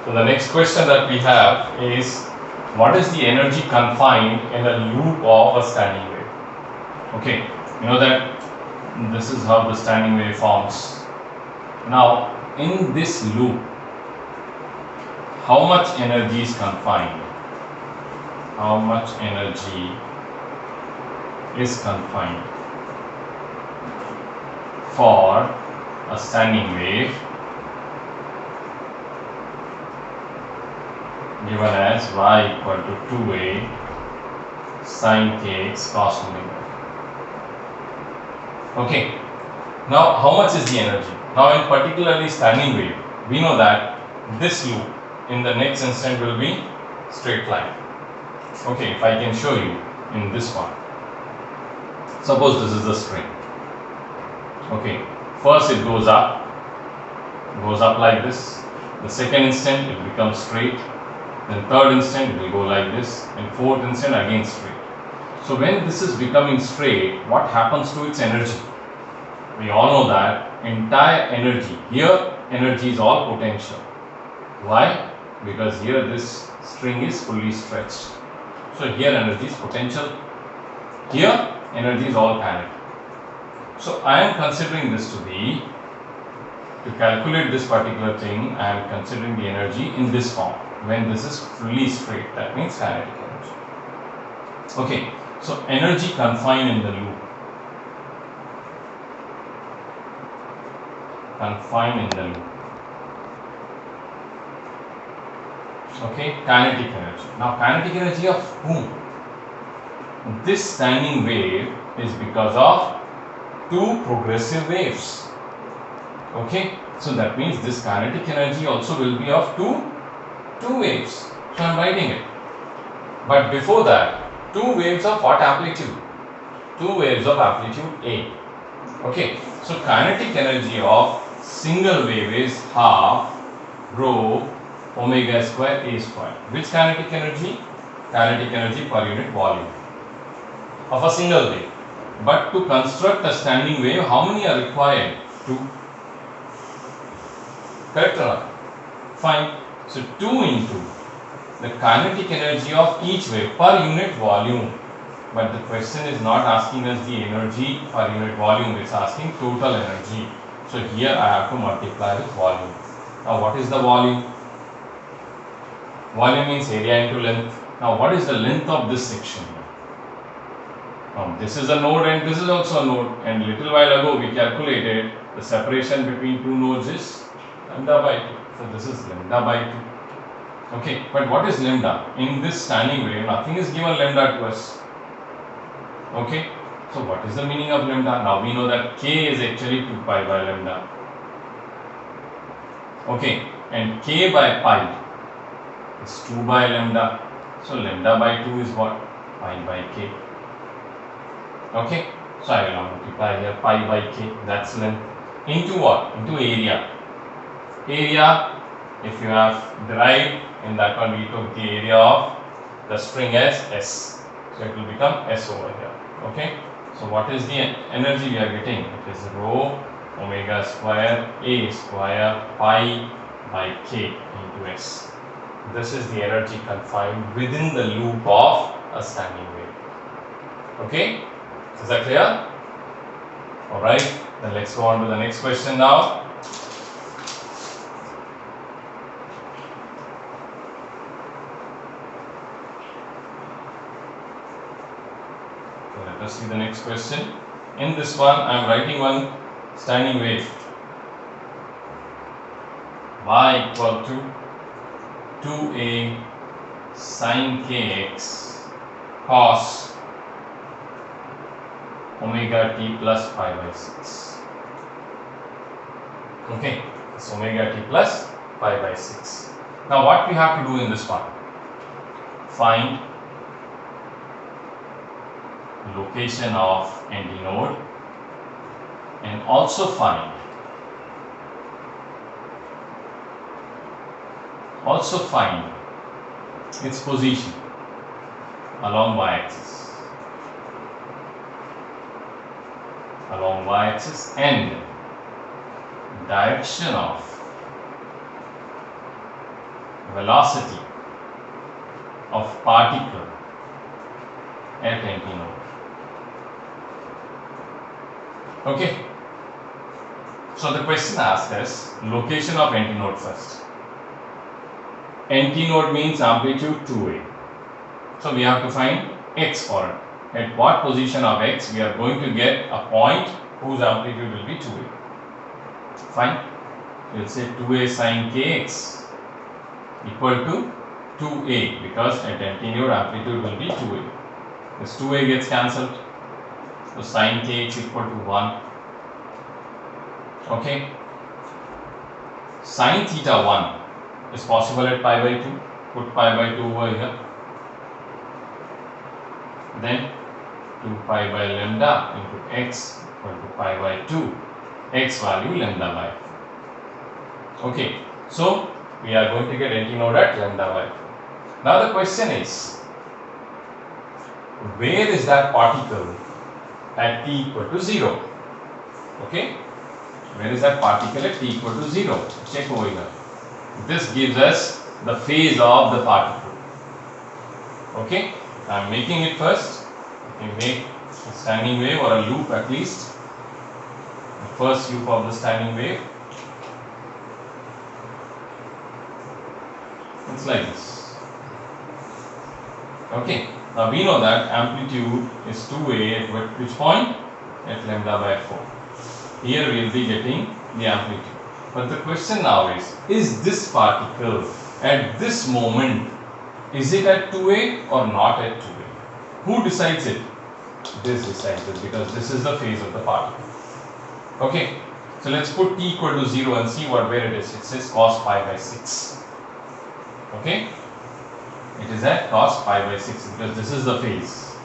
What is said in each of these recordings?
So the next question that we have is, what is the energy confined in a loop of a standing wave? Okay, you know that this is how the standing wave forms. Now, in this loop, how much energy is confined? How much energy is confined for a standing wave given as y equal to 2a sin kx cos omega. Okay, now how much is the energy? Now in particularly standing wave, we know that this loop in the next instant will be straight line. Okay, if I can show you in this one. Suppose this is the string. Okay, first it goes up like this. The second instant it becomes straight. Then third instant it will go like this, and fourth instant again straight. So when this is becoming straight, what happens to its energy? We all know that entire energy, here energy is all potential. Why? Because here this string is fully stretched. So here energy is potential, here energy is all kinetic. So I am considering this to be, to calculate this particular thing, I am considering the energy in this form. When this is fully straight, that means kinetic energy. Okay, so energy confined in the loop. Confined in the loop. Okay, kinetic energy. Now, kinetic energy of whom? This standing wave is because of two progressive waves. Okay, so that means this kinetic energy also will be of two waves. So I am writing it. But before that, two waves of what amplitude? Two waves of amplitude A. Okay, so kinetic energy of single wave is half rho omega square A square. Which kinetic energy? Kinetic energy per unit volume of a single wave. But to construct a standing wave, how many are required? Two. Correct or not? Fine. So 2 into the kinetic energy of each wave per unit volume. But the question is not asking us the energy per unit volume, it's asking total energy. So here I have to multiply with volume. Now what is the volume? Volume means area into length. Now what is the length of this section? Now this is a node and this is also a node, and little while ago we calculated the separation between two nodes is lambda by 2. So this is lambda by 2. Okay, but what is lambda? In this standing wave, nothing is given lambda to us. Okay, so what is the meaning of lambda? Now we know that k is actually 2 pi by lambda. Okay, and k by pi is 2 by lambda. So lambda by 2 is what? Pi by k. Okay, so I will multiply here pi by k, that's length, into what? Into area. Area, if you have derived in that one, we took the area of the string as S. So it will become S over here. Okay, so what is the energy we are getting? It is rho omega square A square pi by k into S. This is the energy confined within the loop of a standing wave. Okay, is that clear? Alright, then let's go on to the next question now. So let us see the next question. In this one, I am writing one standing wave. Y equal to 2a sin kx cos omega t plus pi by 6. Okay, it's omega t plus pi by 6. Now what we have to do in this one? Find location of ND node and also find its position along y-axis. Along y-axis and direction of velocity of particle at antinode. Okay. So the question asks us location of antinode first. Antinode means amplitude 2a. So we have to find x for it. At what position of x we are going to get a point whose amplitude will be 2a. Fine. We'll say 2a sine kx equal to 2a, because at antinode amplitude will be 2a. This 2a gets cancelled. So sine kx equal to 1. Okay. Sine theta 1 is possible at pi by 2. Put pi by 2 over here. Then 2 pi by lambda into x equal to pi by 2. X value lambda by 4. Okay. So we are going to get antinode at lambda by 4. Now the question is, where is that particle at t equal to 0? Okay. Where is that particle at t equal to 0? Check over here. This gives us the phase of the particle. Okay. I am making it first. You make a standing wave or a loop at least. The first loop of the standing wave. It's like this. Okay. Now we know that amplitude is 2a at which point? At lambda by 4. Here we will be getting the amplitude. But the question now is this particle at this moment, is it at 2a or not at 2a? Who decides it? This decides it, because this is the phase of the particle. Okay. So let's put t equal to 0 and see where it is. It says cos pi by 6. Okay. It is at cos pi by 6 because this is the phase.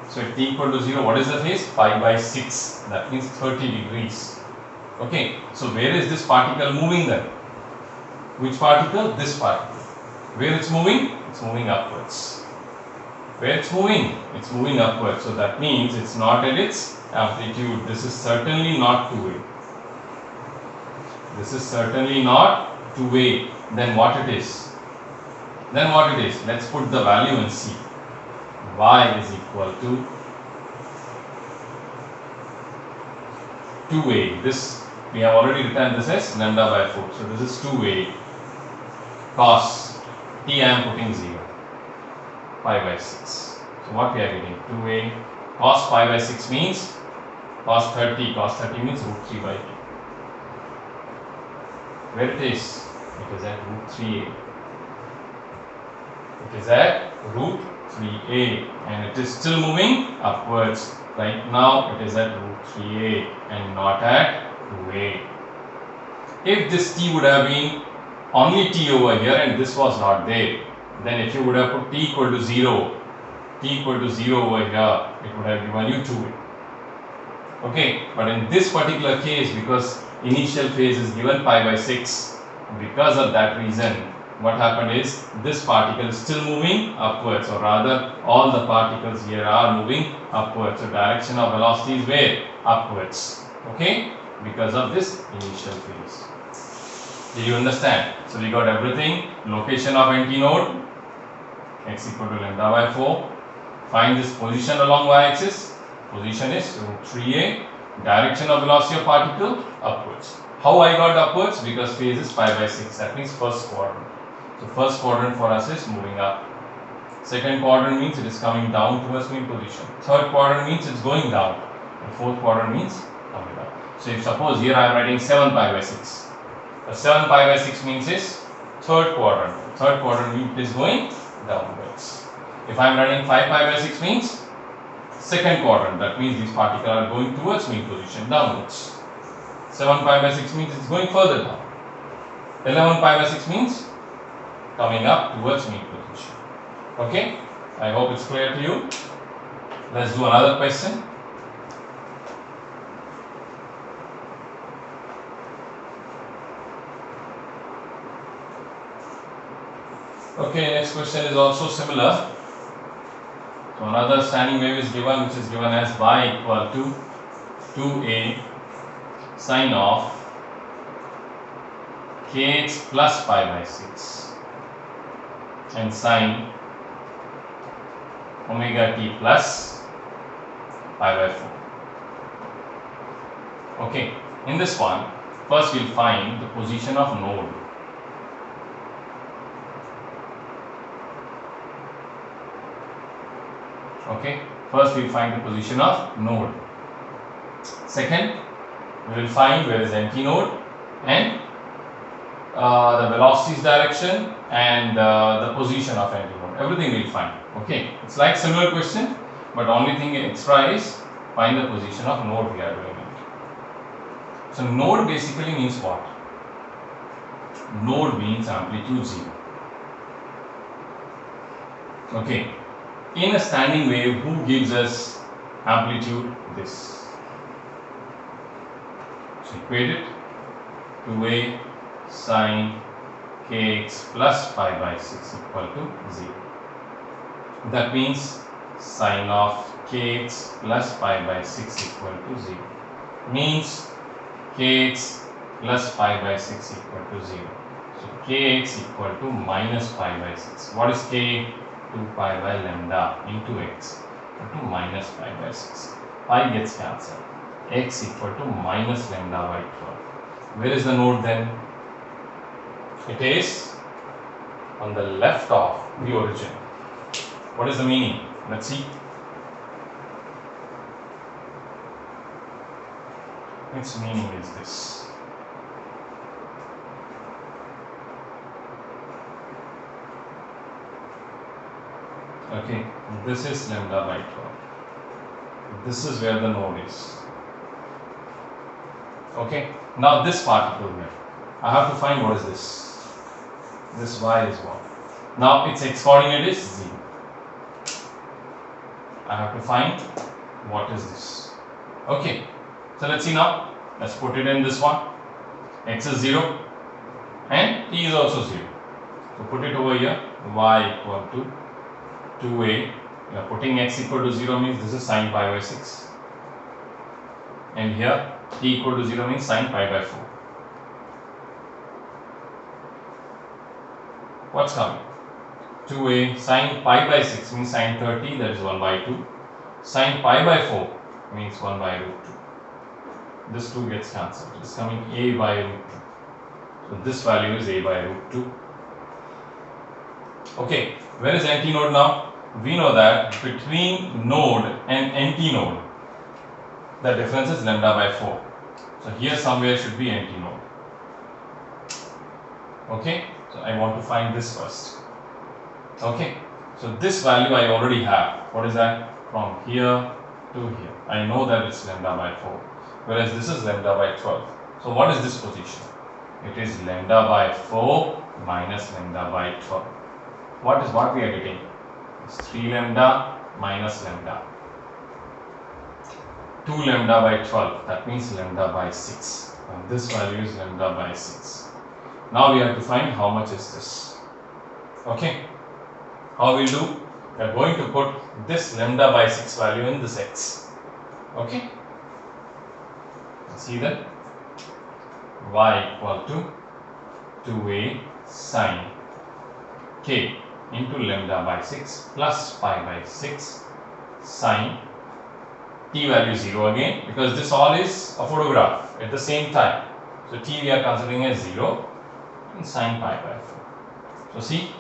So at t equal to 0, what is the phase? Pi by 6. That means 30 degrees. Okay. So where is this particle moving then? Which particle? This particle. Where it's moving? It's moving upwards. Where it's moving? It's moving upwards. So that means it's not at its amplitude. This is certainly not 2a. This is certainly not 2a. Then what it is? Then what it is? Let's put the value and see. Y is equal to 2a. This we have already written this as lambda by 4. So this is 2a cos t. I am putting 0. Pi by 6. So what we are getting? 2a cos pi by 6 means cos 30. Cos 30 means root 3 by 2. Where it is? It is at root 3a. It is at root 3a and it is still moving upwards. Right now it is at root 3a and not at 2a. If this t would have been only t over here and this was not there, then if you would have put t equal to 0, t equal to 0 over here, it would have given you 2a. Okay, but in this particular case, because initial phase is given pi by 6, because of that reason, what happened is this particle is still moving upwards, or rather all the particles here are moving upwards. So direction of velocity is where? Upwards. Okay, because of this initial phase. Did you understand? So we got everything. Location of antinode, x equal to lambda by 4. Find this position along y-axis. Position is root 3a. Direction of velocity of particle, upwards. How I got upwards? Because phase is pi by 6. That means first quadrant. So first quadrant for us is moving up. Second quadrant means it is coming down towards mean position. Third quadrant means it's going down. And fourth quadrant means coming up. So if suppose here I am writing 7 pi by 6. 7 pi by 6 means is third quadrant. Third quadrant means it is going downwards. If I am writing 5 pi by 6 means second quadrant. That means these particles are going towards mean position, downwards. 7 pi by 6 means it's going further down. 11 pi by 6 means coming up towards mean position. Okay, I hope it's clear to you. Let's do another question. Okay, next question is also similar. So another standing wave is given, which is given as y equal to 2a sine of kx plus pi by 6 and sine omega t plus pi by 4. Okay, in this one, first we'll find the position of node. Okay, first we'll find the position of node. Second, we will find where is empty node and the velocity's direction and the position of empty node. Everything we'll find. Okay, it's like similar question, but only thing extra is find the position of node we are doing it. So node basically means what? Node means amplitude 0. Okay, in a standing wave, who gives us amplitude? This. So equate it, 2a sine kx plus pi by 6 equal to 0. That means sine of kx plus pi by 6 equal to 0. Means kx plus pi by 6 equal to 0. So kx equal to minus pi by 6. What is k? 2 pi by lambda into x equal to minus pi by 6. Pi gets cancelled. X equal to minus lambda by 12. Where is the node then? It is on the left of the origin. What is the meaning? Let's see. Its meaning is this. Okay, this is lambda by 12. This is where the node is. Okay, now this particle here, I have to find what is this. This y is what? Now its x coordinate is 0. I have to find what is this. Okay, so let's see now. Let's put it in this one. X is 0 and t is also 0. So put it over here. Y equal to 2a. We are putting x equal to 0 means this is sine pi by 6. And here t equal to 0 means sine pi by 4. What's coming? 2a sine pi by 6 means sine 30, that is 1 by 2. Sine pi by 4 means 1 by root 2. This 2 gets cancelled. It is coming a by root 2. So this value is a by root 2. Okay, where is antinode now? We know that between node and antinode, the difference is lambda by 4. So here somewhere should be antinode. Okay, so I want to find this first. Okay, so this value I already have. What is that? From here to here. I know that it's lambda by 4. Whereas this is lambda by 12. So what is this position? It is lambda by 4 minus lambda by 12. What we are getting? It's 3 lambda minus lambda. 2 lambda by 12. That means lambda by 6. And this value is lambda by 6. Now we have to find how much is this. Okay. How we'll do? We are going to put this lambda by 6 value in this x. Okay. See that? Y equal to 2a sine k into lambda by 6 plus pi by 6 sine t value 0 again, because this all is a photograph at the same time. So t we are considering as 0 and sine pi by 4. So see,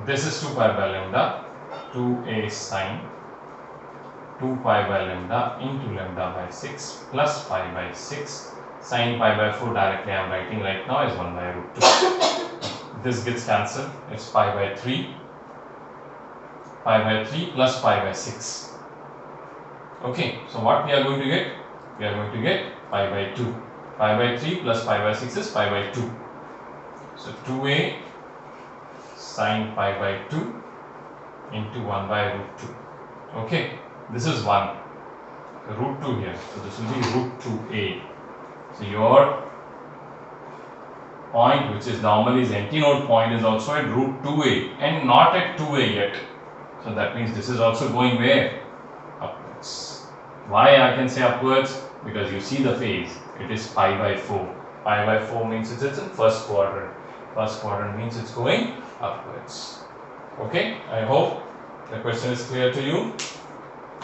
this is 2 pi by lambda, 2a sine 2 pi by lambda into lambda by 6 plus pi by 6 sine pi by 4 directly I am writing right now is 1 by root 2. This gets cancelled. It's pi by 3 plus pi by 6. Okay, so what we are going to get? We are going to get pi by 2. Pi by 3 plus pi by 6 is pi by 2. So 2a sine pi by 2 into 1 by root 2. Okay, this is 1. Root 2 here. So this will be root 2a. So your point, which is normally is antinode point, is also at root 2a and not at 2a yet. So that means this is also going where? Upwards. Why I can say upwards? Because you see the phase. It is pi by 4. Pi by 4 means it's in first quadrant. First quadrant means it's going upwards. Okay, I hope the question is clear to you.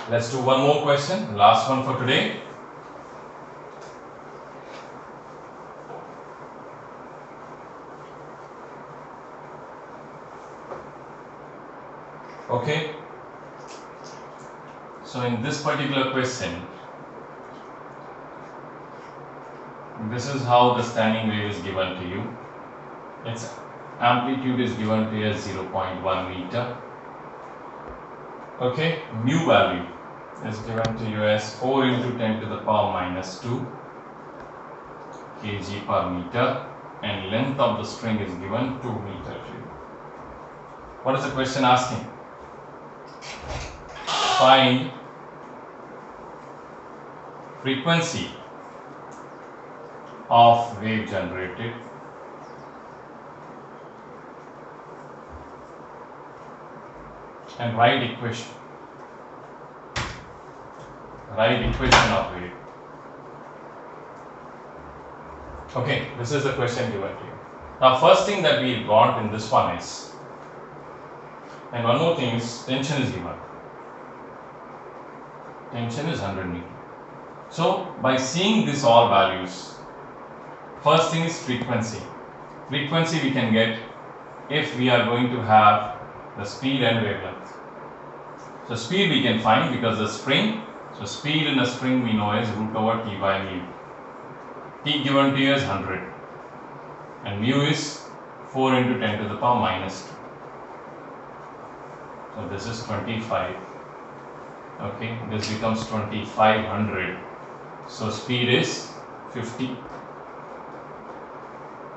Let's do one more question, last one for today. Okay, so in this particular question, this is how the standing wave is given to you. Its amplitude is given to you as 0.1 meter. Okay, mu value is given to you as 4 into 10 to the power minus 2 kg per meter, and length of the string is given 2 meter to you. What is the question asking? Find frequency of wave generated and write equation of wave. Okay, this is the question given to you. Now first thing that we got in this one is, and one more thing is, tension is given. Tension is 100 meter. So by seeing this all values, first thing is frequency. Frequency we can get if we are going to have the speed and wavelength. So speed we can find because the spring, so speed in a spring we know is root over T by mu. T given to you is 100 and mu is 4 into 10 to the power minus 2. So this is 25. Okay, this becomes 2500. So speed is 50.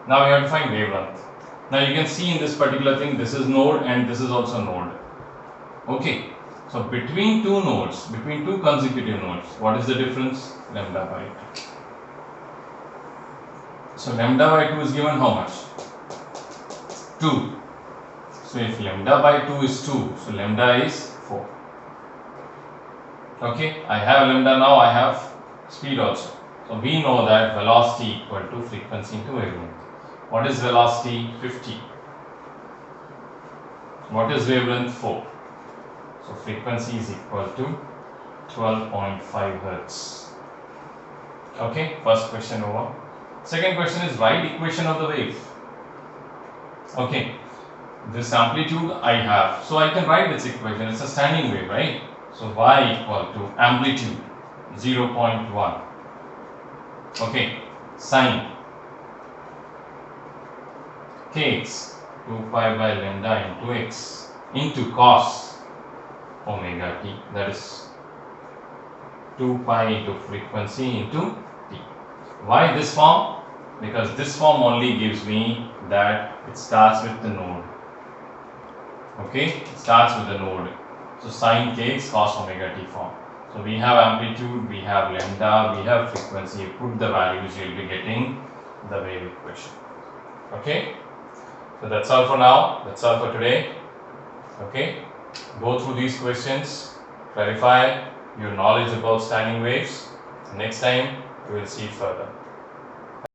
Now we have to find wavelength. Now you can see in this particular thing, this is node and this is also node. Okay, so between two nodes, between two consecutive nodes, what is the difference? Lambda by 2. So lambda by 2 is given how much? 2. So if lambda by 2 is 2, so lambda is 4. Okay, I have lambda now, I have speed also. So we know that velocity equal to frequency into wavelength. What is velocity? 50. What is wavelength? 4. So frequency is equal to 12.5 hertz. Okay, first question over. Second question is write equation of the wave. Okay, this amplitude I have, so I can write its equation. It's a standing wave, right? So y equal to amplitude 0.1. Okay, sine kx 2 pi by lambda into x into cos omega t, that is 2 pi into frequency into t. Why this form? Because this form only gives me that it starts with the node. Okay, it starts with the node. So sine kx cos omega t form. So we have amplitude, we have lambda, we have frequency. You put the values, you will be getting the wave equation. Okay, so that's all for now. That's all for today. Okay, go through these questions, clarify your knowledge about standing waves. Next time we will see further.